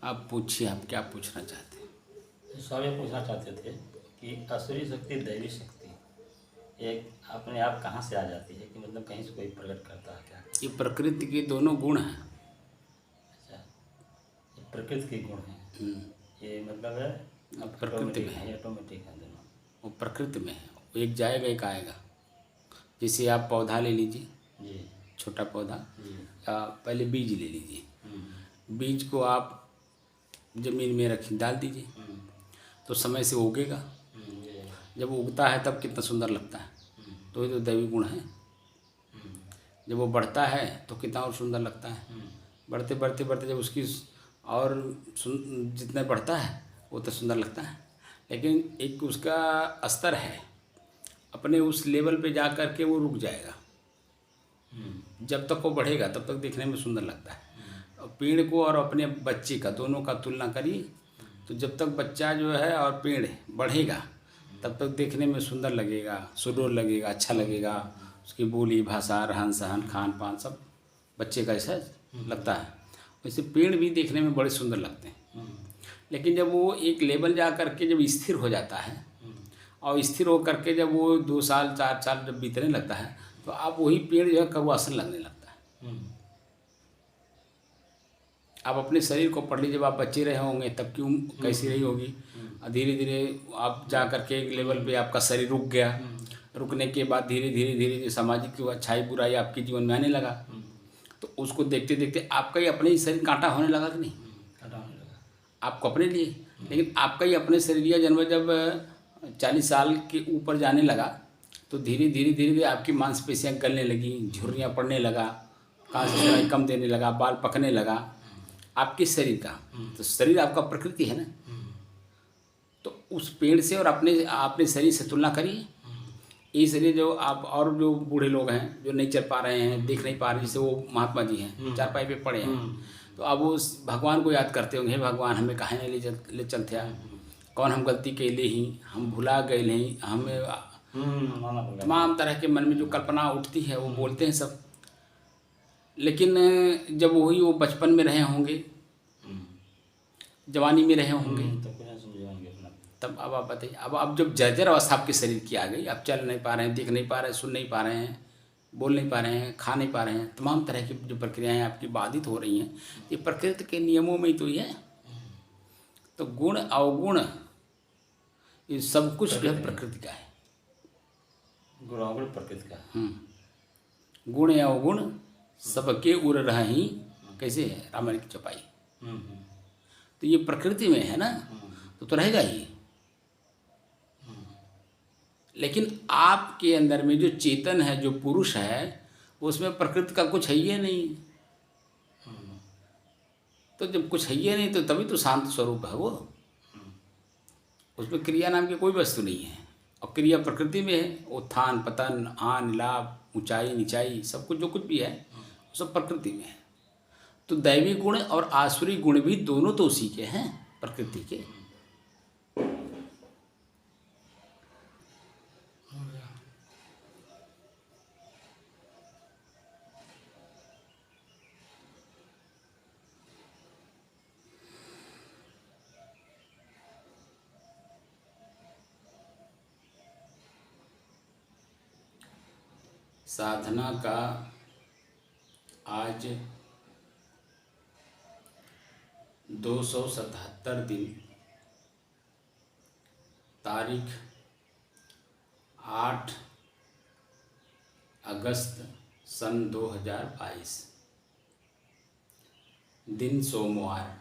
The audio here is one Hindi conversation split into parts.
आप पूछिए, आप क्या पूछना चाहते हैं? स्वामी ये पूछना चाहते थे कि असुरी शक्ति दैवी शक्ति एक अपने आप कहाँ से आ जाती है, कि मतलब कहीं से कोई प्रकट करता है क्या? ये प्रकृति के दोनों गुण हैं। अच्छा, ये प्रकृति के गुण हैं, ये मतलब है प्रकृति ऑटोमेटिक में है, है, ऑटोमेटिक है दोनों। वो प्रकृति में है, वो एक जाएगा एक आएगा। जैसे आप पौधा ले लीजिए, जी छोटा पौधा, जी। या पहले बीज ले लीजिए। हम्म, बीज को आप ज़मीन में रख डाल दीजिए, हम्म, तो समय से उगेगा। ये, जब वो उगता है तब कितना सुंदर लगता है, तो ये तो दैवी गुण है। जब वो बढ़ता है तो कितना और सुंदर लगता है। बढ़ते बढ़ते बढ़ते जब उसकी और जितना बढ़ता है वो तो सुंदर लगता है। लेकिन एक उसका स्तर है, अपने उस लेवल पे जा कर के वो रुक जाएगा। जब तक वो बढ़ेगा तब तक देखने में सुंदर लगता है। और पेड़ को और अपने बच्चे का दोनों का तुलना करिए, तो जब तक बच्चा जो है और पेड़ बढ़ेगा तब तक देखने में सुंदर लगेगा, सुडौल लगेगा, अच्छा लगेगा। उसकी बोली भाषा, रहन सहन, खान पान सब बच्चे का ऐसा लगता है। वैसे पेड़ भी देखने में बड़े सुंदर लगते हैं। लेकिन जब वो एक लेवल जा करके जब स्थिर हो जाता है, और स्थिर हो करके जब वो 2 साल 4 साल जब बीतने लगता है, तो आप वही पेड़ जो है कौआसन लगने लगता है। आप अपने शरीर को पढ़ लीजिए, जब आप बच्चे रहे होंगे तब की उम्र कैसी रही होगी, और धीरे धीरे आप जा करके एक लेवल पे आपका शरीर रुक गया। रुकने के बाद धीरे धीरे धीरे धीरे सामाजिक अच्छाई बुराई आपके जीवन में आने लगा। तो उसको देखते देखते आपका ही अपने ही शरीर कांटा होने लगा कि नहीं? काटा होने लगा। आपको अपने लिए, लेकिन आपका ही अपने शरीर या जन्म जब 40 साल के ऊपर जाने लगा, तो धीरे धीरे धीरे धीरे आपकी मांसपेशियाँ गलने लगी, झुर्रियाँ पड़ने लगा, कांस्य कम देने लगा, बाल पकने लगा आपके शरीर का। तो शरीर आपका प्रकृति है ना। तो उस पेड़ से और अपने अपने शरीर से तुलना करिए। ये शरीर जो आप और जो बूढ़े लोग हैं जो नहीं चल पा रहे हैं, देख नहीं पा रहे, जैसे वो महात्मा जी हैं, चारपाई पे पड़े हैं, तो अब वो उस भगवान को याद करते होंगे, हे भगवान हमें काहे नहीं ले चलते आ, कौन हम गलती के लिए ही हम भुला गए नहीं, हमें तमाम तरह के मन में जो कल्पना उठती है वो बोलते हैं सब। लेकिन जब वही वो बचपन में रहे होंगे, जवानी में रहे होंगे, तो कुछ नहीं समझेंगे अपना। तब अब आप बताइए, अब जब जर्जर अवस्था आपके शरीर की आ गई, आप चल नहीं पा रहे हैं, देख नहीं पा रहे हैं, सुन नहीं पा रहे हैं, बोल नहीं पा रहे हैं, खा नहीं पा रहे हैं, तमाम तरह की जो प्रक्रियाएं आपकी बाधित हो रही हैं, ये प्रकृति के नियमों में ही तो ही है। तो गुण अवगुण ये सब कुछ जो है प्रकृति का है। गुण प्रकृति का। गुण अवगुण सबके उड़ रही, कैसे है रामायण की चौपाई। तो ये प्रकृति में है ना, तो रहेगा ही। लेकिन आपके अंदर में जो चेतन है, जो पुरुष है, उसमें प्रकृति का कुछ है ही नहीं। तो जब कुछ है ही नहीं तो तभी तो शांत स्वरूप है वो। उसमें क्रिया नाम की कोई वस्तु नहीं है, और क्रिया प्रकृति में है। उत्थान पतन, आन लाभ, ऊंचाई नीचाई, सब कुछ जो कुछ भी है वो सब प्रकृति में है। तो दैवी गुण और आसुरी गुण भी दोनों तो उसी के हैं, प्रकृति के। साधना का आज 277 दिन, तारीख 8 अगस्त सन 2022, दिन सोमवार।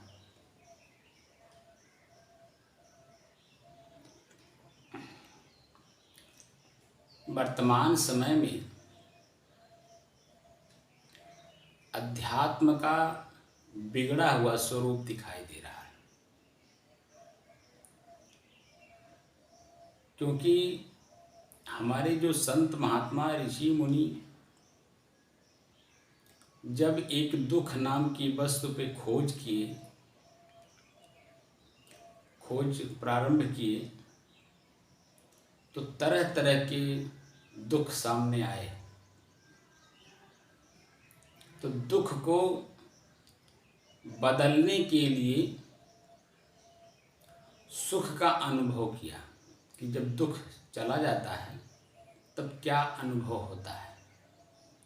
वर्तमान समय में अध्यात्म का बिगड़ा हुआ स्वरूप दिखाई दे रहा है, क्योंकि हमारे जो संत महात्मा ऋषि मुनि जब एक दुख नाम की वस्तु पे खोज प्रारंभ किए, तो तरह तरह के दुख सामने आए। तो दुख को बदलने के लिए सुख का अनुभव किया कि जब दुख चला जाता है तब क्या अनुभव होता है,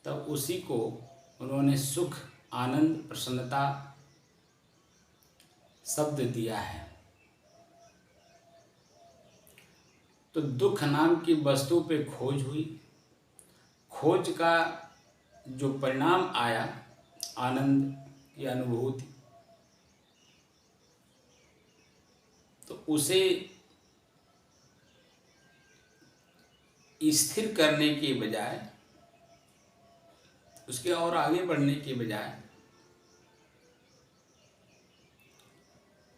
तब उसी को उन्होंने सुख, आनंद, प्रसन्नता शब्द दिया है। तो दुख नाम की वस्तु पे खोज हुई, खोज का जो परिणाम आया आनंद की अनुभूति, तो उसे स्थिर करने के बजाय, उसके और आगे बढ़ने के बजाय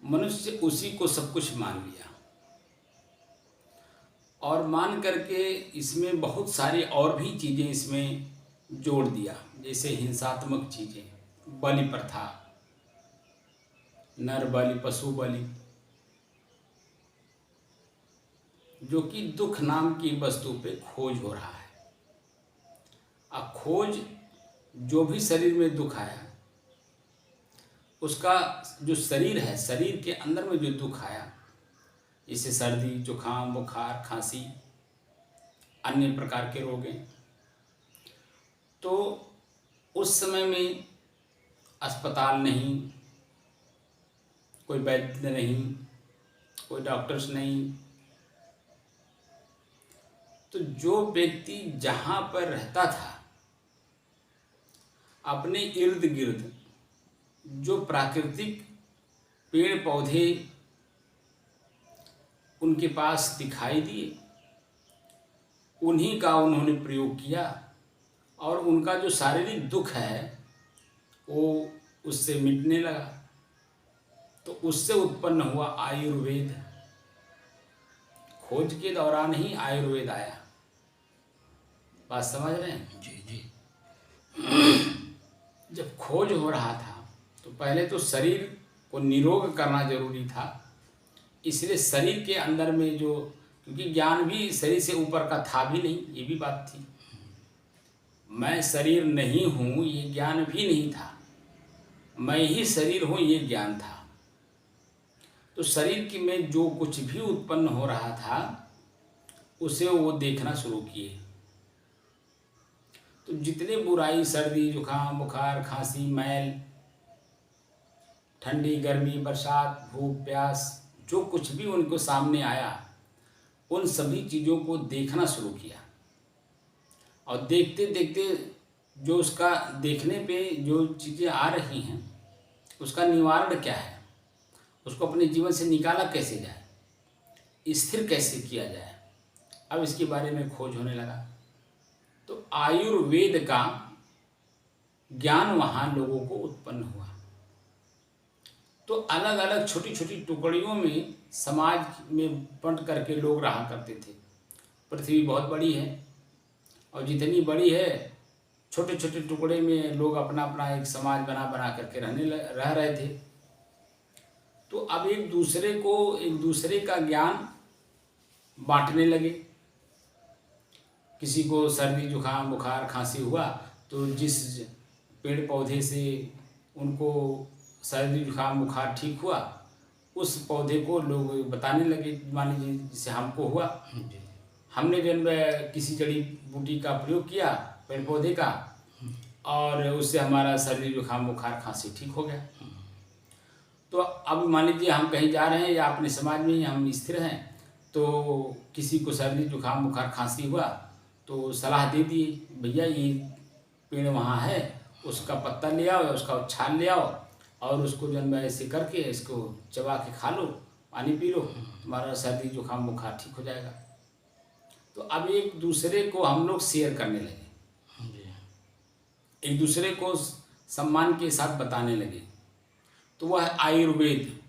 मनुष्य उसी को सब कुछ मान लिया और मान करके इसमें बहुत सारी और भी चीज़ें इसमें जोड़ दिया, जैसे हिंसात्मक चीज़ें, बलि प्रथा, नर बलि, पशु बलि, जो कि दुख नाम की वस्तु पे खोज हो रहा है। अब खोज, जो भी शरीर में दुख आया, उसका जो शरीर है, शरीर के अंदर में जो दुख आया, जैसे सर्दी, जुकाम, बुखार, खांसी, अन्य प्रकार के रोग हैं, तो उस समय में अस्पताल नहीं, कोई वैद्य नहीं, कोई डॉक्टर्स नहीं, तो जो व्यक्ति जहाँ पर रहता था, अपने इर्द गिर्द जो प्राकृतिक पेड़ पौधे उनके पास दिखाई दिए, उन्हीं का उन्होंने प्रयोग किया और उनका जो शारीरिक दुख है वो उससे मिटने लगा। तो उससे उत्पन्न हुआ आयुर्वेद। खोज के दौरान ही आयुर्वेद आया। बात समझ रहे हैं? जी जी। जब खोज हो रहा था तो पहले तो शरीर को निरोग करना जरूरी था, इसलिए शरीर के अंदर में जो, क्योंकि ज्ञान भी शरीर से ऊपर का था भी नहीं, ये भी बात थी। मैं शरीर नहीं हूँ ये ज्ञान भी नहीं था, मैं ही शरीर हूँ ये ज्ञान था। तो शरीर की में जो कुछ भी उत्पन्न हो रहा था उसे वो देखना शुरू किए। तो जितने बुराई, सर्दी, जुकाम, बुखार, खांसी, मैल, ठंडी, गर्मी, बरसात, भूख, प्यास, जो कुछ भी उनको सामने आया, उन सभी चीज़ों को देखना शुरू किया। और देखते देखते जो उसका देखने पे जो चीज़ें आ रही हैं उसका निवारण क्या है, उसको अपने जीवन से निकाला कैसे जाए, स्थिर कैसे किया जाए, अब इसके बारे में खोज होने लगा। तो आयुर्वेद का ज्ञान वहाँ लोगों को उत्पन्न हुआ। तो अलग अलग छोटी छोटी टुकड़ियों में समाज में बंट करके लोग रहा करते थे। पृथ्वी बहुत बड़ी है और जितनी बड़ी है, छोटे छोटे टुकड़े में लोग अपना अपना एक समाज बना बना करके रह रहे थे। तो अब एक दूसरे का ज्ञान बांटने लगे। किसी को सर्दी, जुकाम, बुखार, खांसी हुआ तो जिस पेड़ पौधे से उनको सर्दी, जुकाम, बुखार ठीक हुआ, उस पौधे को लोग बताने लगे। मान लीजिए जैसे हमको हुआ, हमने जब किसी जड़ी बूटी का प्रयोग किया पेड़ पौधे का, और उससे हमारा सर्दी, जुकाम, बुखार, खांसी ठीक हो गया। तो अब मान लीजिए हम कहीं जा रहे हैं या अपने समाज में ही हम स्थिर हैं, तो किसी को सर्दी, जुकाम, बुखार, खांसी हुआ तो सलाह दे दिए, भैया ये पेड़ वहाँ है, उसका पत्ता ले आओ या उसका छाल ले आओ और उसको जो है ऐसे करके इसको चबा के खा लो, पानी पी लो, तुम्हारा सर्दी, जुकाम, बुखार ठीक हो जाएगा। तो अब एक दूसरे को हम लोग शेयर करने लगे, एक दूसरे को सम्मान के साथ बताने लगे। तो वह आयुर्वेद।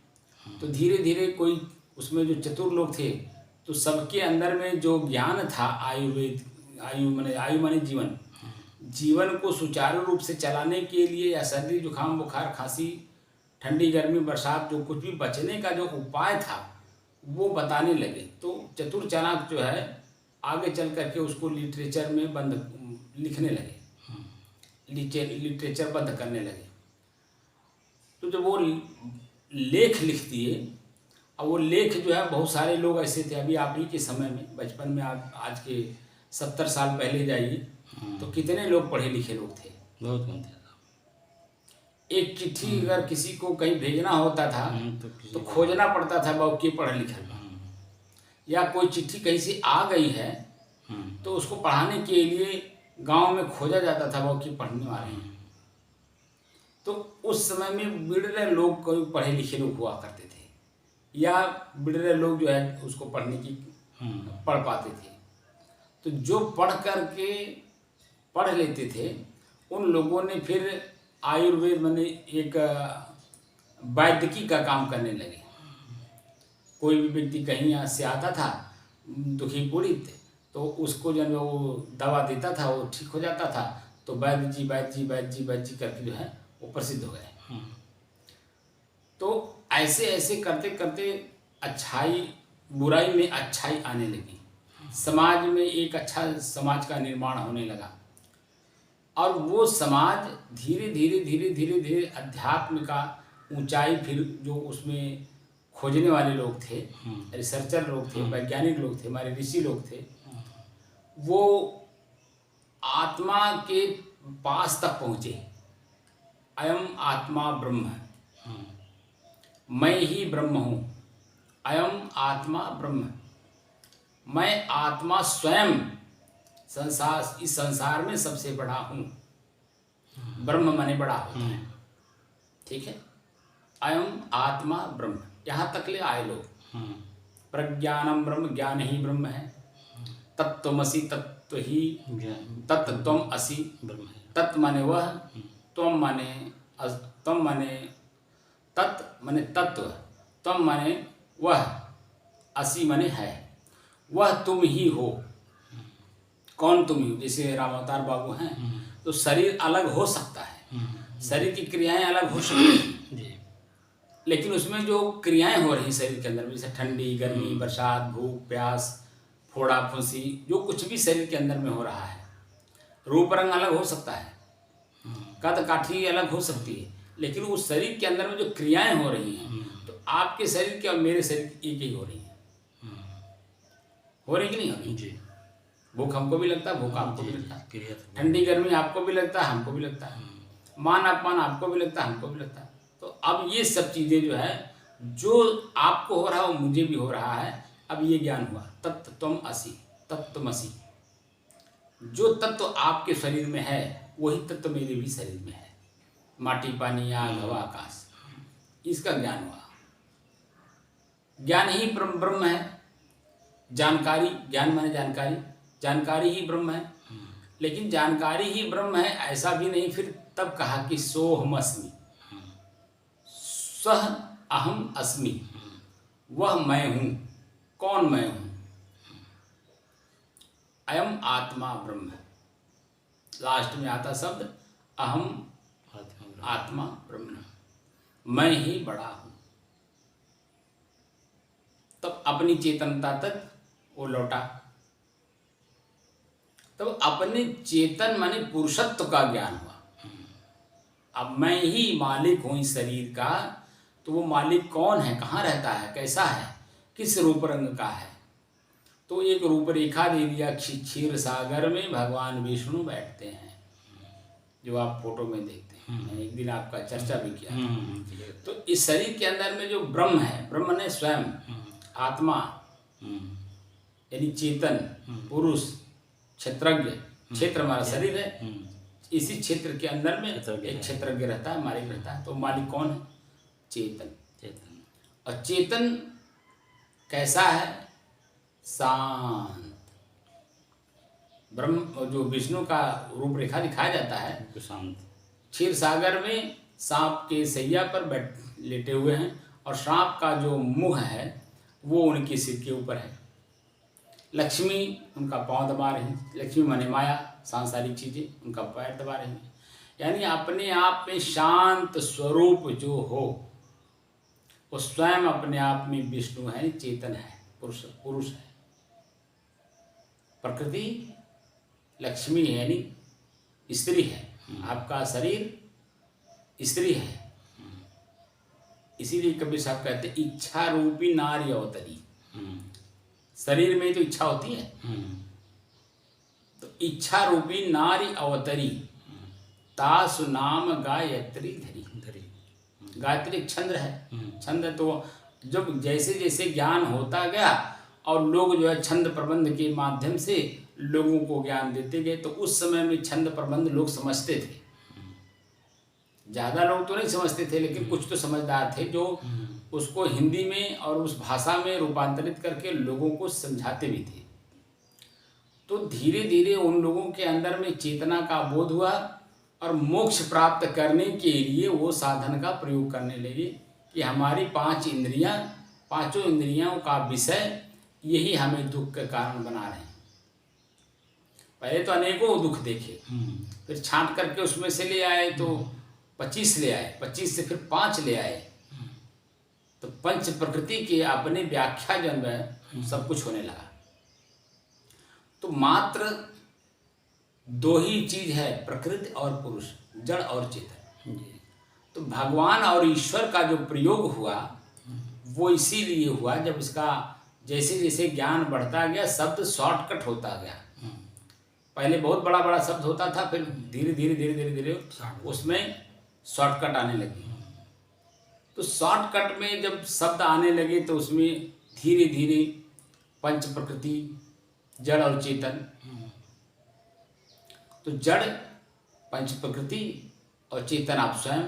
तो धीरे धीरे कोई उसमें जो चतुर लोग थे, तो सबके अंदर में जो ज्ञान था आयुर्वेद, आयु माने जीवन, जीवन को सुचारू रूप से चलाने के लिए या सर्दी, जुकाम, बुखार, खांसी, ठंडी, गर्मी, बरसात, जो कुछ भी बचने का जो उपाय था वो बताने लगे। तो चतुर चालाक जो है आगे चल करके उसको लिटरेचर में लिखने लगे, लिटरेचरबद्ध करने लगे। तो जब वो लेख लिख दिए अब वो लेख जो है बहुत सारे लोग ऐसे थे, अभी आप ही के समय में बचपन में आप आज के 70 साल पहले जाइए तो कितने लोग पढ़े लिखे लोग थे। बहुत कम थे। एक चिट्ठी अगर किसी को कहीं भेजना होता था तो खोजना पड़ता था बाबू के पढ़ा लिखा बा। या कोई चिट्ठी कहीं से आ गई है तो उसको पढ़ाने के लिए गांव में खोजा जाता था बाबू के पढ़ने वाले हैं। तो उस समय में बिरले लोग कोई पढ़े लिखे लोग हुआ करते थे, या बिरले लोग जो है उसको पढ़ने की पढ़ पाते थे। तो जो पढ़ करके पढ़ लेते थे उन लोगों ने फिर आयुर्वेद माने एक वैद्यकी का काम करने लगे। कोई भी व्यक्ति कहीं यहाँ से आता था दुखी पीड़ित, तो उसको जब वो दवा देता था वो ठीक हो जाता था। तो वैद्य जी वैद्य जी वैद्य जी वैद्य जी करके जो है वो प्रसिद्ध हो गए। तो ऐसे ऐसे करते करते अच्छाई बुराई में अच्छाई आने लगी, समाज में एक अच्छा समाज का निर्माण होने लगा। और वो समाज धीरे धीरे धीरे धीरे धीरे अध्यात्म का ऊंचाई, फिर जो उसमें खोजने वाले लोग थे, रिसर्चर लोग थे, वैज्ञानिक लोग थे, हमारे ऋषि लोग थे, वो आत्मा के पास तक पहुँचे। अयम आत्मा ब्रह्म, मैं ही ब्रह्म हूँ। अयम आत्मा ब्रह्म, मैं आत्मा स्वयं संसार, इस संसार में सबसे बड़ा हूँ। ब्रह्म माने बड़ा होता है, ठीक है। अयम आत्मा ब्रह्म, यहाँ तक ले आए लोग। प्रज्ञानम ब्रह्म, ज्ञान ही ब्रह्म है। तत्त्वमसि, तत्व ही तत्व त्वम असि ब्रह्म है। तत्व माने वह, त्वम माने त्वम माने तत्व माने तत्व, त्वम माने वह, असि माने है। वह तुम ही हो। कौन तुम ही हो? जैसे रामावतार बाबू हैं तो शरीर अलग हो सकता है, शरीर की क्रियाएं अलग हो सकती हैं, लेकिन उसमें जो क्रियाएं हो रही शरीर के अंदर, जैसे ठंडी गर्मी, बरसात, भूख प्यास, फोड़ा फुंसी, जो कुछ भी शरीर के अंदर में हो रहा है, रूप रंग अलग हो सकता है, कद काठी अलग हो सकती है, लेकिन उस शरीर के अंदर में जो क्रियाएं हो रही हैं तो आपके शरीर की और मेरे शरीर की एक ही हो रही है। हो रही कि नहीं हो रही? जी। भूख हमको भी लगता है, भूख आपको भी लगता है, ठंडी गर्मी आपको भी लगता है, हमको भी लगता है, मान अपमान आपको भी लगता है, हमको भी लगता है। तो अब ये सब चीज़ें जो है, जो आपको हो रहा है वो मुझे भी हो रहा है। अब ये ज्ञान हुआ, तत्व त्वम असि, तत्त्वमसि। जो तत्व आपके शरीर में है वही तत्व मेरे भी शरीर में है। माटी पानी आग हवा आकाश, इसका ज्ञान हुआ। ज्ञान ही ब्रह्म है। जानकारी, ज्ञान माने जानकारी, जानकारी ही ब्रह्म है। लेकिन जानकारी ही ब्रह्म है ऐसा भी नहीं, फिर तब कहा कि सोहम अस्मि, स्वह अहम अस्मि, वह मैं हूँ। कौन मैं हूँ? अयम आत्मा ब्रह्म, लास्ट में आता शब्द अहम आत्मा ब्रह्म, मैं ही बड़ा हूँ। तब अपनी चेतनता तक वो लौटा। तब अपने चेतन माने पुरुषत्व का ज्ञान हुआ। अब मैं ही मालिक हूँ इस शरीर का, तो वो मालिक कौन है, कहाँ रहता है, कैसा है, किस रूप रंग का है? तो एक रूपरेखा दे दिया। क्षीर सागर में भगवान विष्णु बैठते हैं, जो आप फोटो में देखते हैं। मैंने एक दिन आपका चर्चा भी किया था। तो इस शरीर के अंदर में जो ब्रह्म है, ब्रह्म ने स्वयं आत्मा यानी चेतन पुरुष क्षेत्रज्ञ, क्षेत्र हमारा शरीर है, इसी क्षेत्र के अंदर में एक क्षेत्रज्ञ रहता है, मालिक रहता है। तो मालिक कौन है? चेतन। और चेतन कैसा है? शांत। ब्रह्म जो विष्णु का रूपरेखा दिखाया जाता है, शांत। क्षीर सागर में सांप के सैया पर लेटे हुए हैं, और सांप का जो मुंह है वो उनके सिर के ऊपर है। लक्ष्मी उनका पांव दबा रही, लक्ष्मी माने माया, सांसारिक चीजें उनका पैर दबा रही हैं। यानी अपने आप में शांत स्वरूप जो हो वो स्वयं अपने आप में विष्णु है, चेतन है, पुरुष है। प्रकृति लक्ष्मी है यानी स्त्री है, आपका शरीर स्त्री है, इसीलिए कबीर साहब कहते हैं इच्छा रूपी नारी अवतरी। शरीर में तो इच्छा होती है, तो इच्छा रूपी नारी अवतरी तासु नाम गायत्री धरी। गायत्री एक छंद है, छंद है। तो जब जैसे जैसे ज्ञान होता गया और लोग जो है छंद प्रबंध के माध्यम से लोगों को ज्ञान देते गए, तो उस समय में छंद प्रबंध लोग समझते थे। ज़्यादा लोग तो नहीं समझते थे, लेकिन कुछ तो समझदार थे जो उसको हिंदी में और उस भाषा में रूपांतरित करके लोगों को समझाते भी थे। तो धीरे धीरे उन लोगों के अंदर में चेतना का बोध हुआ और मोक्ष प्राप्त करने के लिए वो साधन का प्रयोग करने लगे कि हमारी पांच इंद्रियां, पांचों इंद्रियों का विषय यही हमें दुख का कारण बना रहे हैं। पहले तो अनेकों दुख देखे, फिर छांट करके उसमें से ले आए तो 25 ले आए, 25 से फिर 5 ले आए, तो पंच प्रकृति की अपने व्याख्या जन में सब कुछ होने लगा। तो मात्र 2 ही चीज है, प्रकृति और पुरुष, जड़ और चेतन। तो भगवान और ईश्वर का जो प्रयोग हुआ वो इसीलिए हुआ, जब इसका जैसे जैसे ज्ञान बढ़ता गया शब्द शॉर्टकट होता गया। पहले बहुत बड़ा बड़ा शब्द होता था, फिर धीरे धीरे धीरे धीरे धीरे उसमें शॉर्टकट आने लगी। तो शॉर्टकट में जब शब्द आने लगे तो उसमें धीरे धीरे पंच प्रकृति, जड़ और चेतन, तो जड़, पंच प्रकृति और चेतन आप स्वयं,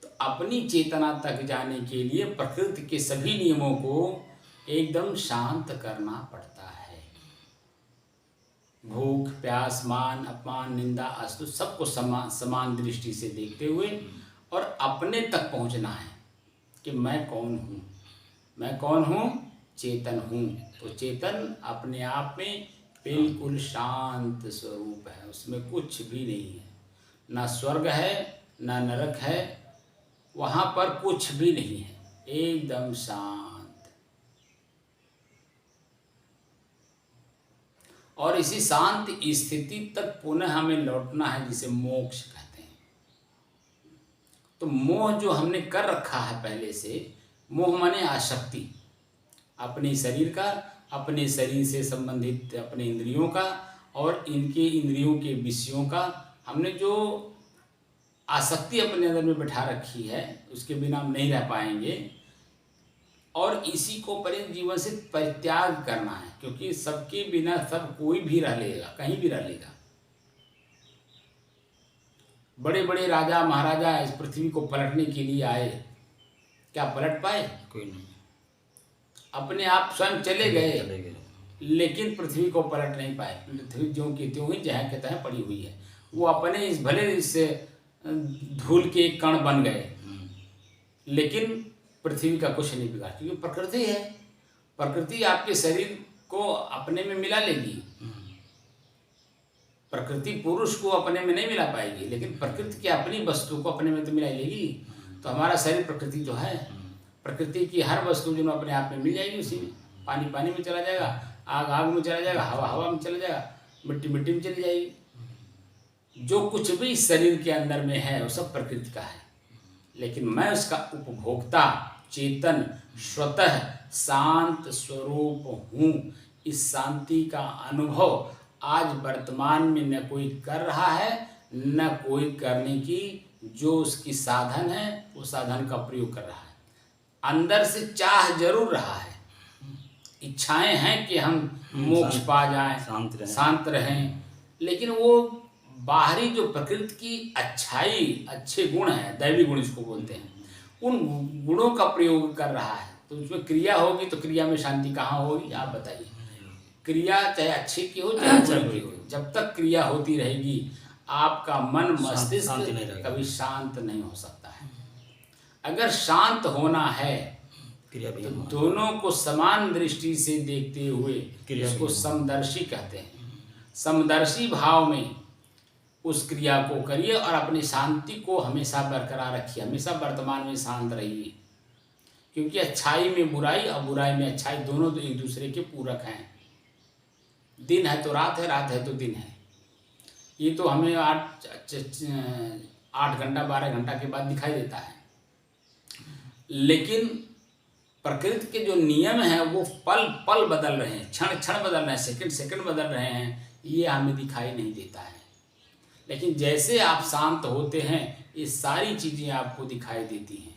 तो अपनी चेतना तक जाने के लिए प्रकृति के सभी नियमों को एकदम शांत करना पड़ता है। भूख, प्यास, मान, अपमान, निंदा, अस्तु सबको समान दृष्टि से देखते हुए और अपने तक पहुंचना है कि मैं कौन हूँ। मैं कौन हूँ? चेतन हूँ। तो चेतन अपने आप में बिल्कुल शांत स्वरूप है, उसमें कुछ भी नहीं है, ना स्वर्ग है ना नरक है, वहाँ पर कुछ भी नहीं है, एकदम शांत। और इसी शांत स्थिति तक पुनः हमें लौटना है, जिसे मोक्ष कहते हैं। तो मोह जो हमने कर रखा है पहले से, मोह माने आसक्ति अपने शरीर का, अपने शरीर से संबंधित अपने इंद्रियों का और इनके इंद्रियों के विषयों का, हमने जो आसक्ति अपने अंदर में बैठा रखी है, उसके बिना हम नहीं रह पाएंगे। और इसी को परिण जीवन से परित्याग करना है, क्योंकि सबके बिना सब कोई भी रह लेगा, कहीं भी रह लेगा। बड़े बड़े राजा महाराजा इस पृथ्वी को पलटने के लिए आए, क्या पलट पाए? कोई नहीं, अपने आप स्वयं चले गए, लेकिन पृथ्वी को पलट नहीं पाए। पृथ्वी ज्यों की त्यों ही जहाँ के तहाँ पड़ी हुई है। वो अपने इस भले इससे धूल के कण बन गए, लेकिन पृथ्वी का कुछ नहीं बिगाड़, क्योंकि प्रकृति है। प्रकृति आपके शरीर को अपने में मिला लेगी, प्रकृति पुरुष को अपने में नहीं मिला पाएगी, लेकिन प्रकृति की अपनी वस्तु को अपने में तो मिला लेगी। तो हमारा शरीर प्रकृति जो है, प्रकृति की हर वस्तु जो अपने आप में मिल जाएगी, उसी में। पानी पानी में चला जाएगा, आग आग में चला जाएगा, हवा हवा में चला जाएगा, मिट्टी मिट्टी में चली जाएगी। जो कुछ भी शरीर के अंदर में है वो सब प्रकृति का है, लेकिन मैं उसका उपभोक्ता, चेतन, स्वतः शांत स्वरूप हूँ। इस शांति का अनुभव आज वर्तमान में न कोई कर रहा है, न कोई करने की जो उसकी साधन है वो साधन का प्रयोग कर रहा है। अंदर से चाह जरूर रहा है, इच्छाएं हैं कि हम मोक्ष पा जाएं, शांत रहें, लेकिन वो बाहरी जो प्रकृति की अच्छाई, अच्छे गुण हैं, दैवी गुण जिसको बोलते हैं, उन गुणों का प्रयोग कर रहा है। तो उसमें क्रिया होगी, तो क्रिया में शांति कहाँ होगी? आप बताइए। क्रिया चाहे अच्छी की हो चाहे बुरी की हो, जब तक क्रिया होती रहेगी आपका मन मस्तिष्क कभी शांत नहीं हो सकता है। अगर शांत होना है तो दोनों को समान दृष्टि से देखते हुए, इसको समदर्शी कहते हैं। समदर्शी भाव में उस क्रिया को करिए और अपनी शांति को हमेशा बरकरार रखिए, हमेशा वर्तमान में शांत रहिए, क्योंकि अच्छाई में बुराई और बुराई में अच्छाई दोनों तो एक दूसरे के पूरक हैं। दिन है तो रात है, रात है तो दिन है। ये तो हमें 8 घंटा 12 घंटा के बाद दिखाई देता है, लेकिन प्रकृति के जो नियम हैं वो पल पल बदल रहे हैं, क्षण क्षण बदल रहे हैं, सेकंड सेकंड बदल रहे हैं, ये हमें दिखाई नहीं देता है। लेकिन जैसे आप शांत होते हैं ये सारी चीज़ें आपको दिखाई देती हैं,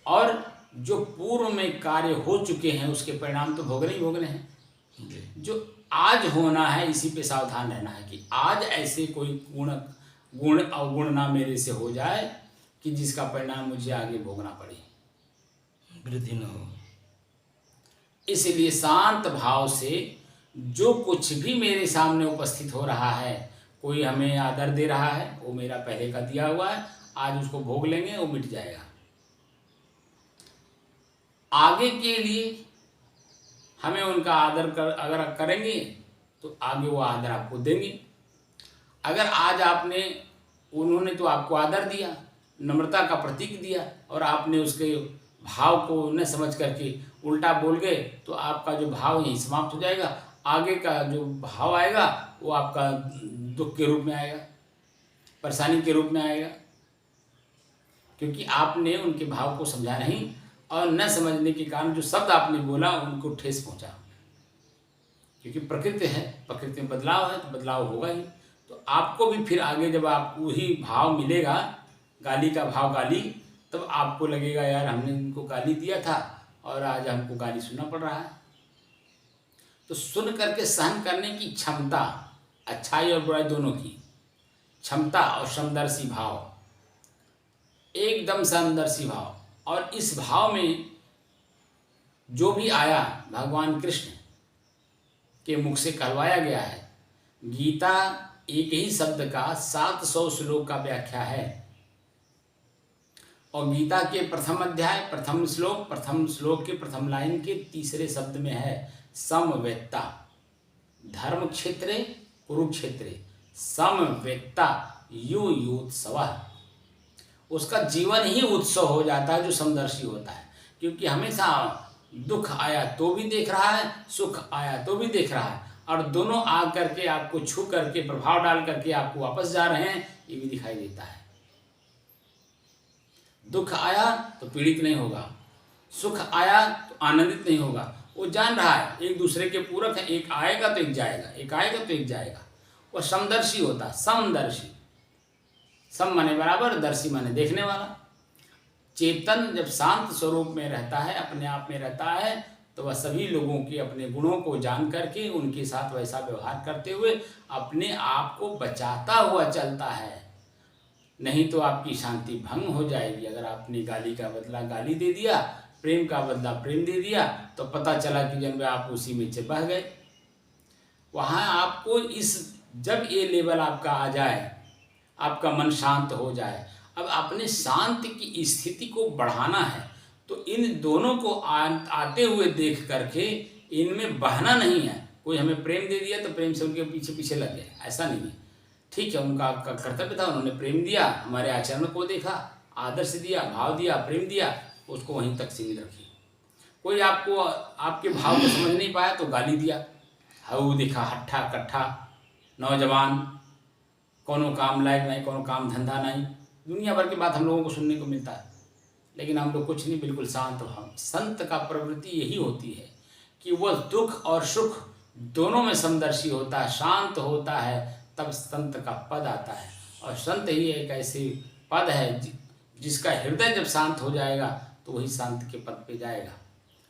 और जो पूर्व में कार्य हो चुके हैं उसके परिणाम तो भोगने ही भोगने हैं। जो आज होना है इसी पे सावधान रहना है कि आज ऐसे कोई गुण अवगुण ना मेरे से हो जाए कि जिसका परिणाम मुझे आगे भोगना पड़े, वृद्धि न हो। इसलिए शांत भाव से जो कुछ भी मेरे सामने उपस्थित हो रहा है, कोई हमें आदर दे रहा है वो मेरा पहले का दिया हुआ है, आज उसको भोग लेंगे, वो मिट जाएगा। आगे के लिए हमें उनका आदर अगर करेंगे तो आगे वो आदर आपको देंगे। अगर आज उन्होंने तो आपको आदर दिया, नम्रता का प्रतीक दिया, और आपने उसके भाव को न समझ करके उल्टा बोल गए तो आपका जो भाव यहीं समाप्त हो जाएगा। आगे का जो भाव आएगा वो आपका दुख के रूप में आएगा, परेशानी के रूप में आएगा, क्योंकि आपने उनके भाव को समझा नहीं, और न समझने के कारण जो शब्द आपने बोला उनको ठेस पहुंचा। क्योंकि प्रकृति है, प्रकृति में बदलाव है तो बदलाव होगा ही। तो आपको भी फिर आगे जब आपको वही भाव मिलेगा, गाली का भाव गाली, तब आपको लगेगा यार हमने इनको गाली दिया था और आज हमको गाली सुनना पड़ रहा है। तो सुन करके सहन करने की क्षमता, अच्छाई और बुराई दोनों की क्षमता, और समदर्शी भाव, एकदम समदर्शी भाव, और इस भाव में जो भी आया भगवान कृष्ण के मुख से कहलवाया गया है। गीता एक ही शब्द का 700 श्लोक का व्याख्या है, और गीता के प्रथम अध्याय प्रथम श्लोक के प्रथम लाइन के तीसरे शब्द में है समवेत्ता। धर्म क्षेत्रे कुरुक्षेत्रे समवेत्ता युयुत्सवः। उसका जीवन ही उत्सव हो जाता है जो समदर्शी होता है, क्योंकि हमेशा दुख आया तो भी देख रहा है, सुख आया तो भी देख रहा है, और दोनों आ करके आपको छू करके प्रभाव डाल करके आपको वापस जा रहे हैं, ये भी दिखाई देता है। दुख आया तो पीड़ित नहीं होगा, सुख आया तो आनंदित नहीं होगा। वो जान रहा है एक दूसरे के पूरक है, एक आएगा तो एक जाएगा, एक आएगा तो एक जाएगा। वो समदर्शी होता है, समदर्शी। सम माने बराबर, दर्शी माने देखने वाला। चेतन जब शांत स्वरूप में रहता है, अपने आप में रहता है, तो वह सभी लोगों के अपने गुणों को जान करके उनके साथ वैसा व्यवहार करते हुए अपने आप को बचाता हुआ चलता है। नहीं तो आपकी शांति भंग हो जाएगी। अगर आपने गाली का बदला गाली दे दिया, प्रेम का बदला प्रेम दे दिया, तो पता चला कि जब आप उसी में से बह गए। वहाँ आपको जब ये लेवल आपका आ जाए, आपका मन शांत हो जाए, अब अपने शांति की स्थिति को बढ़ाना है, तो इन दोनों को आते हुए देख करके इनमें बहना नहीं है। कोई हमें प्रेम दे दिया तो प्रेम से उनके पीछे पीछे लग गए, ऐसा नहीं है। ठीक है, उनका कर्तव्य था, उन्होंने प्रेम दिया, हमारे आचरण को देखा, आदर्श दिया, भाव दिया, प्रेम दिया, उसको वहीं तक सीमित रखिए। कोई आपको आपके भाव को समझ नहीं पाया तो गाली दिया, हाउ देखा हट्ठा कट्ठा नौजवान, कोनो काम लायक नहीं, कोनो काम धंधा नहीं, दुनिया भर की बात हम लोगों को सुनने को मिलता है। लेकिन हम लोग कुछ नहीं, बिल्कुल शांत भाव। संत का प्रवृत्ति यही होती है कि वह दुख और सुख दोनों में समदर्शी होता है, शांत होता है, तब संत का पद आता है। और संत ही एक ऐसे पद है जिसका हृदय जब शांत हो जाएगा तो वही शांत के पद पे जाएगा।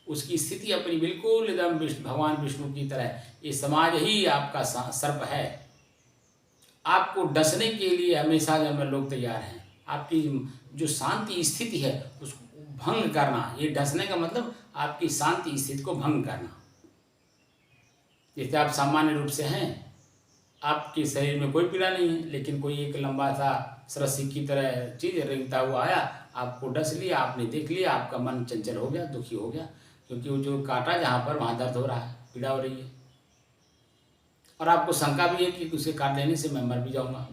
उसकी स्थिति अपनी बिल्कुल एकदम भगवान विष्णु की तरह। ये समाज ही आपका सर्प है, आपको डसने के लिए हमेशा जब लोग तैयार हैं। आपकी जो शांति स्थिति है उसको भंग करना, ये डसने का मतलब आपकी शांति स्थिति को भंग करना। जैसे आप सामान्य रूप से हैं, आपके शरीर में कोई पीड़ा नहीं है, लेकिन कोई एक लंबा सा रस्सी की तरह चीज़ रेंगता हुआ आया, आपको डस लिया, आपने देख लिया, आपका मन चंचल हो गया, दुखी हो गया, क्योंकि वो जो काटा जहाँ पर वहाँ दर्द हो रहा है, पीड़ा हो रही है, और आपको शंका भी है कि उसे काट देने से मैं मर भी जाऊँगा।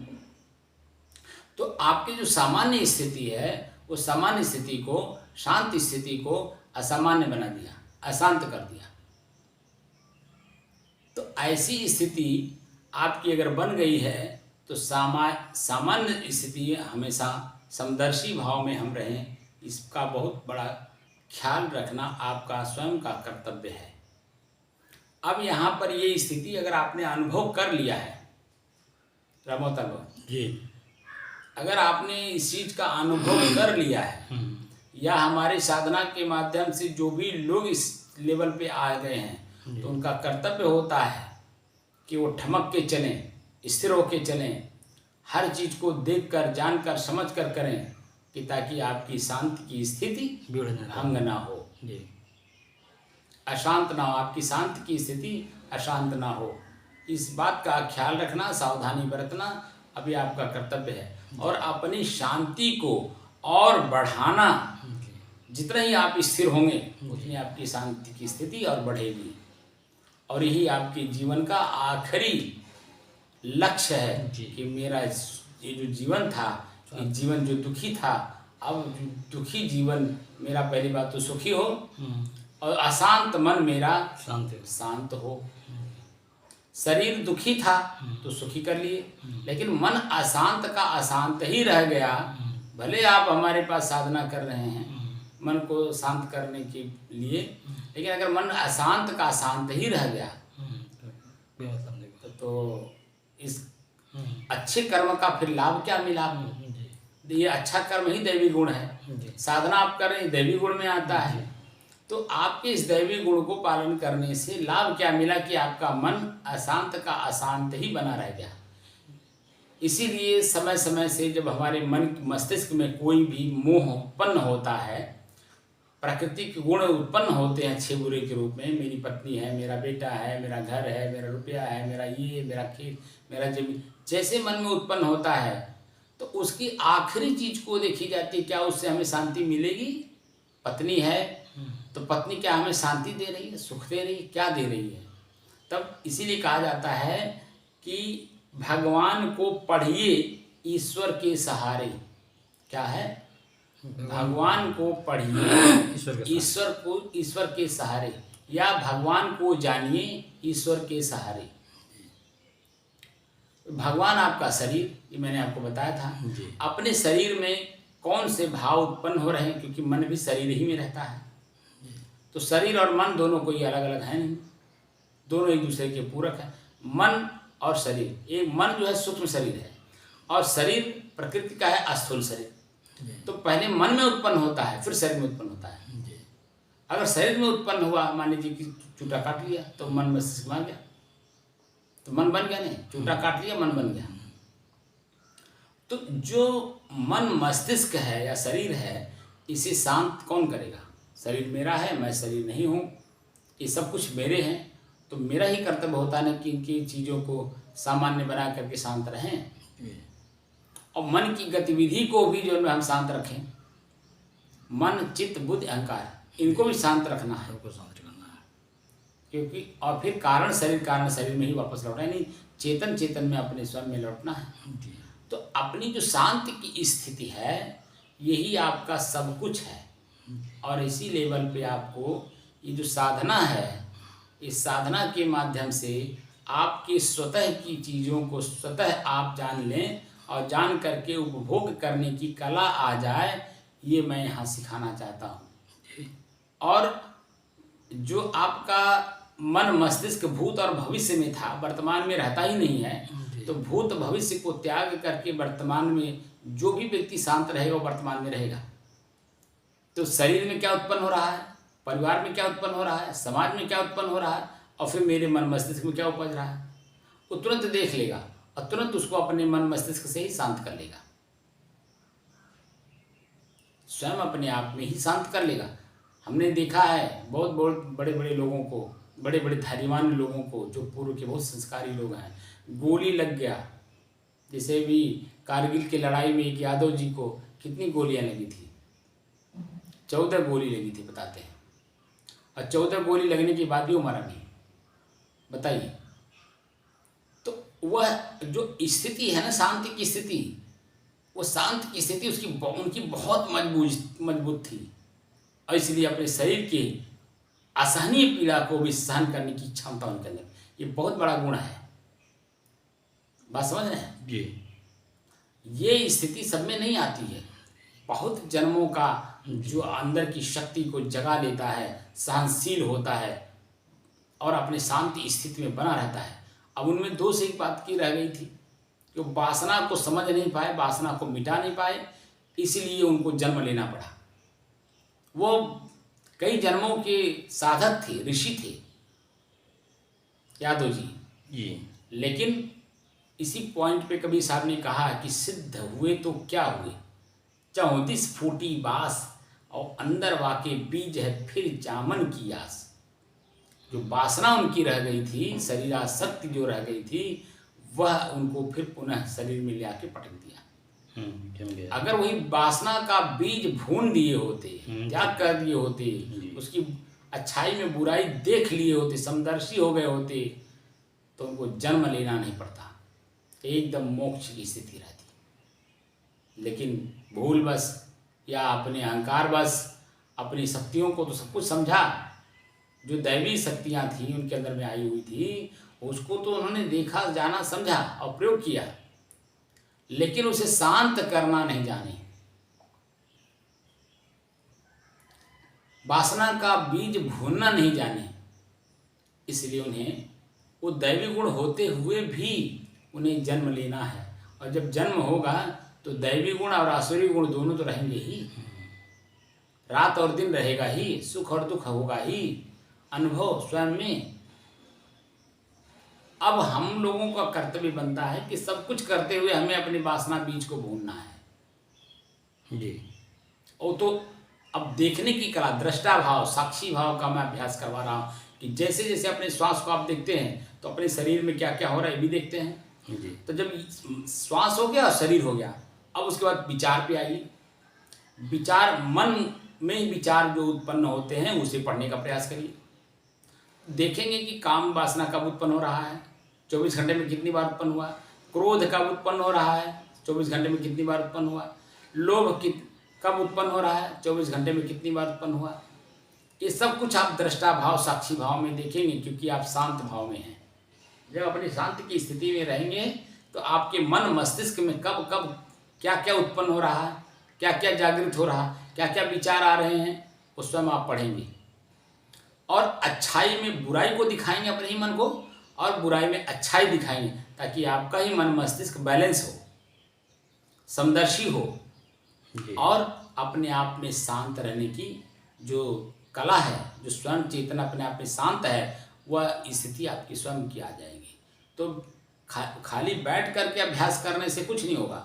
तो आपकी जो सामान्य स्थिति है, वो सामान्य स्थिति को, शांत स्थिति को असामान्य बना दिया, अशांत कर दिया। तो ऐसी स्थिति आपकी अगर बन गई है तो सामान्य स्थिति हमेशा समदर्शी भाव में हम रहें, इसका बहुत बड़ा ख्याल रखना आपका स्वयं का कर्तव्य है। अब यहाँ पर ये स्थिति अगर आपने अनुभव कर लिया है रामोतर जी, अगर आपने इस चीज़ का अनुभव कर लिया है या हमारी साधना के माध्यम से जो भी लोग इस लेवल पे आ गए हैं तो उनका कर्तव्य होता है कि वो ठमक के चलें, स्थिर होके चलें, हर चीज़ को देखकर जानकर समझकर करें कि ताकि आपकी शांति की स्थिति भंग ना हो, अशांत ना हो, आपकी शांति की स्थिति अशांत ना हो। इस बात का ख्याल रखना, सावधानी बरतना अभी आपका कर्तव्य है। और अपनी शांति को और बढ़ाना, जितना ही आप स्थिर होंगे उतनी आपकी शांति की स्थिति और बढ़ेगी। और यही आपके जीवन का आखिरी लक्ष्य है कि मेरा ये जो जीवन था, ये जीवन जो दुखी था, अब दुखी जीवन मेरा पहली बात तो सुखी हो और अशांत मन मेरा शांत हो। शरीर दुखी था तो सुखी कर लिए, लेकिन मन अशांत का अशांत ही रह गया। भले आप हमारे पास साधना कर रहे हैं मन को शांत करने के लिए, लेकिन अगर मन अशांत का अशांत ही रह गया तो इस अच्छे कर्म का फिर लाभ क्या मिला? ये अच्छा कर्म ही दैवी गुण है। साधना आप कर रहे हैं दैवी गुण में आता है, तो आपके इस दैवी गुण को पालन करने से लाभ क्या मिला कि आपका मन अशांत का अशांत ही बना रह गया। इसीलिए समय समय से जब हमारे मन मस्तिष्क में कोई भी मोह उत्पन्न होता है, प्राकृतिक गुण उत्पन्न होते हैं अच्छे बुरे के रूप में, मेरी पत्नी है, मेरा बेटा है, मेरा घर है, मेरा रुपया है, मेरा ये, मेरा खेत, मेरा जमीन, जैसे मन में उत्पन्न होता है तो उसकी आखिरी चीज को देखी जाती है, क्या उससे हमें शांति मिलेगी? पत्नी है तो पत्नी क्या हमें शांति दे रही है, सुख दे रही है, क्या दे रही है? तब इसीलिए कहा जाता है कि भगवान को पढ़िए ईश्वर के सहारे। क्या है? भगवान को पढ़िए ईश्वर के सहारे, या भगवान को जानिए ईश्वर के सहारे। भगवान आपका शरीर, ये मैंने आपको बताया था। अपने शरीर में कौन से भाव उत्पन्न हो रहे हैं, क्योंकि मन भी शरीर ही में रहता है। तो शरीर और मन दोनों कोई अलग अलग है नहीं, दोनों एक दूसरे के पूरक है। मन और शरीर, एक मन जो है सूक्ष्म शरीर है और शरीर प्रकृति का है स्थूल शरीर। तो पहले मन में उत्पन्न होता है फिर शरीर में उत्पन्न होता है। अगर शरीर में उत्पन्न हुआ, मान लीजिए कि चूटा काट लिया तो मन मस्तिष्क में आ गया, तो मन बन गया नहीं, चूटा काट लिया मन बन गया। तो जो मन मस्तिष्क है या शरीर है, इसे शांत कौन करेगा? शरीर मेरा है, मैं शरीर नहीं हूँ, ये सब कुछ मेरे हैं, तो मेरा ही कर्तव्य होता है कि इनकी चीज़ों को सामान्य बना करके शांत रहें। और मन की गतिविधि को भी जो है हम शांत रखें। मन, चित्त, बुद्धि, अहंकार, इनको भी शांत रखना है, क्योंकि और फिर कारण शरीर में ही वापस लौटना है, नहीं चेतन में अपने स्वयं में लौटना है। तो अपनी जो शांति की स्थिति है यही आपका सब कुछ है। और इसी लेवल पे आपको ये जो साधना है, इस साधना के माध्यम से आपके स्वतः की चीज़ों को स्वतः आप जान लें और जान करके उपभोग करने की कला आ जाए, ये मैं यहाँ सिखाना चाहता हूँ। और जो आपका मन मस्तिष्क भूत और भविष्य में था, वर्तमान में रहता ही नहीं है, तो भूत भविष्य को त्याग करके वर्तमान में जो भी व्यक्ति शांत रहेगा वो वर्तमान में रहेगा। तो शरीर में क्या उत्पन्न हो रहा है, परिवार में क्या उत्पन्न हो रहा है, समाज में क्या उत्पन्न हो रहा है, और फिर मेरे मन मस्तिष्क में क्या उपज रहा है, वो तुरंत देख लेगा और तुरंत उसको अपने मन मस्तिष्क से ही शांत कर लेगा, स्वयं अपने आप में ही शांत कर लेगा। हमने देखा है बहुत बहुत बड़े बड़े लोगों को, बड़े बड़े धैर्यवान लोगों को, जो पूर्व के बहुत संस्कारी लोग हैं, गोली लग गया। जैसे भी कारगिल की लड़ाई में एक यादव जी को कितनी गोलियां लगी थी? 14 गोली लगी थी बताते हैं, और 14 गोली लगने के बाद भी वो मरा नहीं। बताइए, तो वह जो स्थिति है ना शांति की स्थिति, वो शांत की स्थिति उनकी बहुत मजबूत थी, और इसलिए अपने शरीर की असहनीय पीड़ा को भी सहन करने की क्षमता उनके अंदर, ये बहुत बड़ा गुण है। बात समझ रहे हैं? जी। ये स्थिति सब में नहीं आती है, बहुत जन्मों का जो अंदर की शक्ति को जगा लेता है, सहनशील होता है और अपने शांति स्थिति में बना रहता है। अब उनमें दो से एक बात की रह गई थी कि वो वासना को समझ नहीं पाए, वासना को मिटा नहीं पाए, इसलिए उनको जन्म लेना पड़ा। वो कई जन्मों के साधक थे, ऋषि थे यादव जी। लेकिन इसी पॉइंट पे कबीर साहब ने कहा कि सिद्ध हुए तो क्या हुए, 34 फूटी बास और अंदर वाके बीज है फिर जामन की आस। जो वासना उनकी रह गई थी, शरीरासक्ति जो रह गई थी, वह उनको फिर पुनः शरीर में ले आके पटक दिया। अगर वही वासना का बीज भून दिए होते, त्याग कर दिए होते, उसकी अच्छाई में बुराई देख लिए होते, समदर्शी हो गए होते, तो उनको जन्म लेना नहीं पड़ता, एकदम मोक्ष की स्थिति रहती। लेकिन भूल बस या अपने अहंकार बस अपनी शक्तियों को तो सब कुछ समझा, जो दैवी शक्तियाँ थी उनके अंदर में आई हुई थी, उसको तो उन्होंने देखा, जाना, समझा और प्रयोग किया, लेकिन उसे शांत करना नहीं जाने। वासना का बीज भूनना नहीं जाने, इसलिए उन्हें वो दैवी गुण होते हुए भी उन्हें जन्म लेना है। और जब जन्म होगा तो दैवी गुण और आसुरी गुण दोनों तो रहेंगे ही, रात और दिन रहेगा ही, सुख और दुख होगा ही, अनुभव स्वयं में। अब हम लोगों का कर्तव्य बनता है कि सब कुछ करते हुए हमें अपनी वासना बीज को भूनना है जी। और तो अब देखने की कला, दृष्टा भाव, साक्षी भाव का मैं अभ्यास करवा रहा हूँ कि जैसे जैसे अपने श्वास को आप देखते हैं तो अपने शरीर में क्या क्या हो रहा है ये भी देखते हैं जी। तो जब श्वास हो गया, शरीर हो गया, अब उसके बाद विचार पे आइए। विचार, मन में विचार जो उत्पन्न होते हैं उसे पढ़ने का प्रयास करिए। देखेंगे कि काम वासना कब उत्पन्न हो रहा है, 24 घंटे में कितनी बार उत्पन्न हुआ, क्रोध कब उत्पन्न हो रहा है, 24 घंटे में कितनी बार उत्पन्न हुआ, लोभ कब उत्पन्न हो रहा है, 24 घंटे में कितनी बार उत्पन्न हुआ। ये सब कुछ आप दृष्टा भाव, साक्षी भाव में देखेंगे, क्योंकि आप शांत भाव में हैं। जब अपनी शांति की स्थिति में रहेंगे तो आपके मन मस्तिष्क में कब कब क्या क्या उत्पन्न हो रहा है, क्या क्या जागृत हो रहा है, क्या क्या विचार आ रहे हैं, उस समय आप पढ़ेंगे। और अच्छाई में बुराई को दिखाएंगे अपने ही मन को, और बुराई में अच्छाई दिखाएंगे, ताकि आपका ही मन मस्तिष्क बैलेंस हो, समदर्शी हो और अपने आप में शांत रहने की जो कला है, जो स्वयं चेतना अपने आप में शांत है, वह स्थिति आपकी स्वयं की आ जाएगी। तो खाली बैठ करके अभ्यास करने से कुछ नहीं होगा।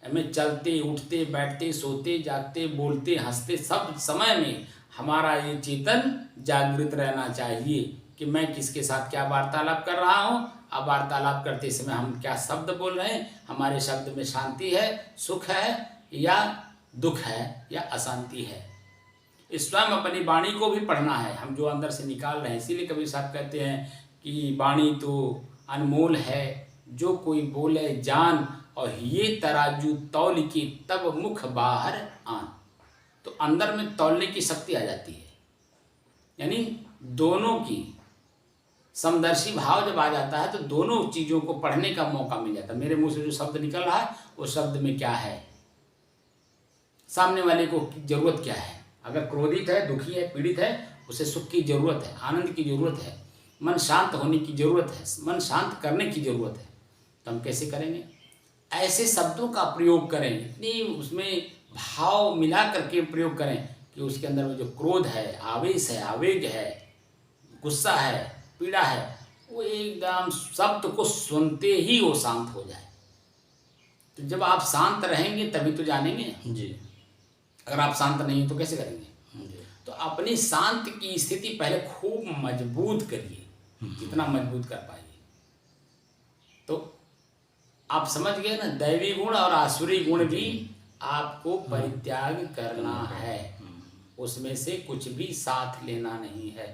हमें चलते, उठते, बैठते, सोते, जागते, बोलते, हंसते, सब समय में हमारा ये चेतन जागृत रहना चाहिए कि मैं किसके साथ क्या वार्तालाप कर रहा हूँ। अब वार्तालाप करते समय हम क्या शब्द बोल रहे हैं, हमारे शब्द में शांति है, सुख है या दुख है या अशांति है। स्वयं अपनी वाणी को भी पढ़ना है, हम जो अंदर से निकाल रहे हैं। इसीलिए कबीर साहब कहते हैं कि वाणी तो अनमोल है, जो कोई बोले जान, और ये तराजू तौल की तब मुख बाहर आन। तो अंदर में तौलने की शक्ति आ जाती है, यानी दोनों की समदर्शी भाव जब आ जाता है तो दोनों चीज़ों को पढ़ने का मौका मिल जाता है। मेरे मुंह से जो शब्द निकल रहा है वो शब्द में क्या है, सामने वाले को जरूरत क्या है। अगर क्रोधित है, दुखी है, पीड़ित है, उसे सुख की जरूरत है, आनंद की जरूरत है, मन शांत होने की जरूरत है, मन शांत करने की जरूरत है। तो हम कैसे करेंगे? ऐसे शब्दों का प्रयोग करें, इतनी उसमें भाव मिला करके प्रयोग करें कि उसके अंदर में जो क्रोध है, आवेश है, आवेग है, गुस्सा है, पीड़ा है, वो एकदम शब्द को सुनते ही वो शांत हो जाए। तो जब आप शांत रहेंगे तभी तो जानेंगे जी। अगर आप शांत नहीं हैं तो कैसे करेंगे? तो अपनी शांत की स्थिति पहले खूब मजबूत करिए, जितना मजबूत कर पाइए। तो आप समझ गए ना, दैवी गुण और आसुरी गुण भी आपको परित्याग करना है, उसमें से कुछ भी साथ लेना नहीं है,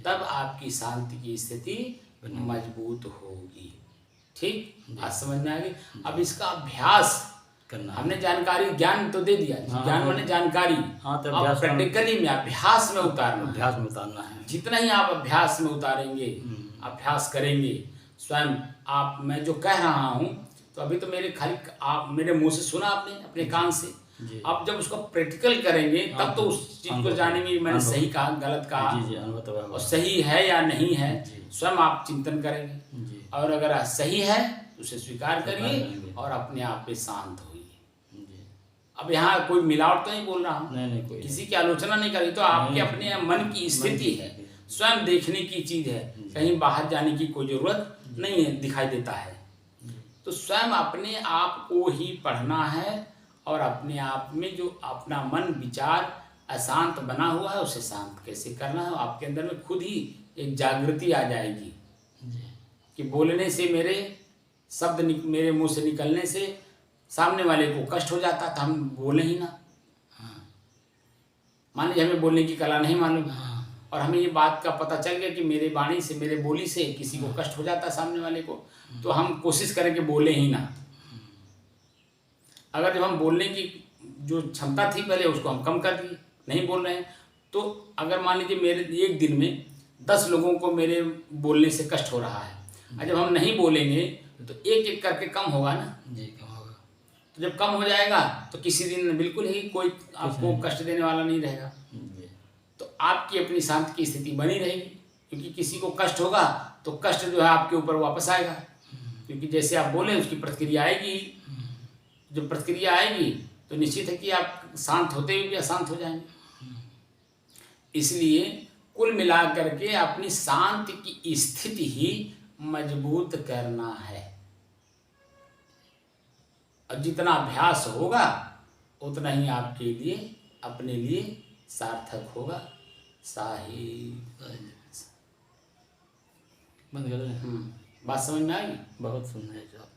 तब आपकी शांति की स्थिति मजबूत होगी। ठीक, बात समझ में आ गई। अब इसका अभ्यास करना, हमने जानकारी, ज्ञान तो दे दिया, ज्ञान माने जानकारी, अब प्रैक्टिकली में अभ्यास में उतारना है। जितना ही आप अभ्यास में उतारेंगे, अभ्यास करेंगे स्वयं आप, मैं जो कह रहा हूँ तो अभी तो मेरे खाली आप मेरे मुंह से सुना आपने, अपने कान से, जी। अब जब उसको प्रैक्टिकल करेंगे तब तो उस चीज़ को जानेंगे मैंने सही कहा गलत कहा जी जी अनुभव तो और हुआ। सही है या नहीं है, जी। स्वयं आप चिंतन करेंगे जी और अगर सही है तो उसे स्वीकार करिए करेंगे। और अपने आप पे शांत होइए। जी अब यहाँ कोई मिलावट तो नहीं बोल रहा हूँ, नहीं कोई किसी की आलोचना नहीं करी, तो आपके नहीं, अपने मन की स्थिति है, स्वयं देखने की चीज़ है, कहीं बाहर जाने की कोई ज़रूरत नहीं है, दिखाई देता है। तो स्वयं अपने आप को ही पढ़ना है और अपने आप में जो अपना मन विचार अशांत बना हुआ है उसे शांत कैसे करना है, आपके अंदर में खुद ही एक जागृति आ जाएगी कि बोलने से मेरे शब्द मेरे मुंह से निकलने से सामने वाले को कष्ट हो जाता था, हम बोले ही ना। मान लीजिए हमें बोलने की कला नहीं मालूम और हमें ये बात का पता चल गया कि मेरे वाणी से मेरे बोली से किसी को कष्ट हो जाता है सामने वाले को, तो हम कोशिश करें कि बोले ही ना। अगर जब हम बोलने की जो क्षमता थी पहले उसको हम कम कर दिए, नहीं बोल रहे हैं, तो अगर मान लीजिए मेरे एक दिन में 10 लोगों को मेरे बोलने से कष्ट हो रहा है और जब हम नहीं बोलेंगे तो एक एक करके कम होगा ना। जी कम होगा। तो जब कम हो जाएगा तो किसी दिन बिल्कुल ही कोई आपको कष्ट देने वाला नहीं रहेगा, जी तो आपकी अपनी शांति की स्थिति बनी रहेगी, क्योंकि किसी को कष्ट होगा तो कष्ट जो है आपके ऊपर वापस आएगा, क्योंकि जैसे आप बोले उसकी प्रतिक्रिया आएगी। जब प्रतिक्रिया आएगी तो निश्चित है कि आप शांत होते हुए भी अशांत हो जाएंगे। इसलिए कुल मिला करके अपनी शांति की स्थिति ही मजबूत करना है और जितना अभ्यास होगा उतना ही आपके लिए अपने लिए सार्थक होगा। साहिब बंद कर दें। बात समझ में आई? बहुत सुंदर है जो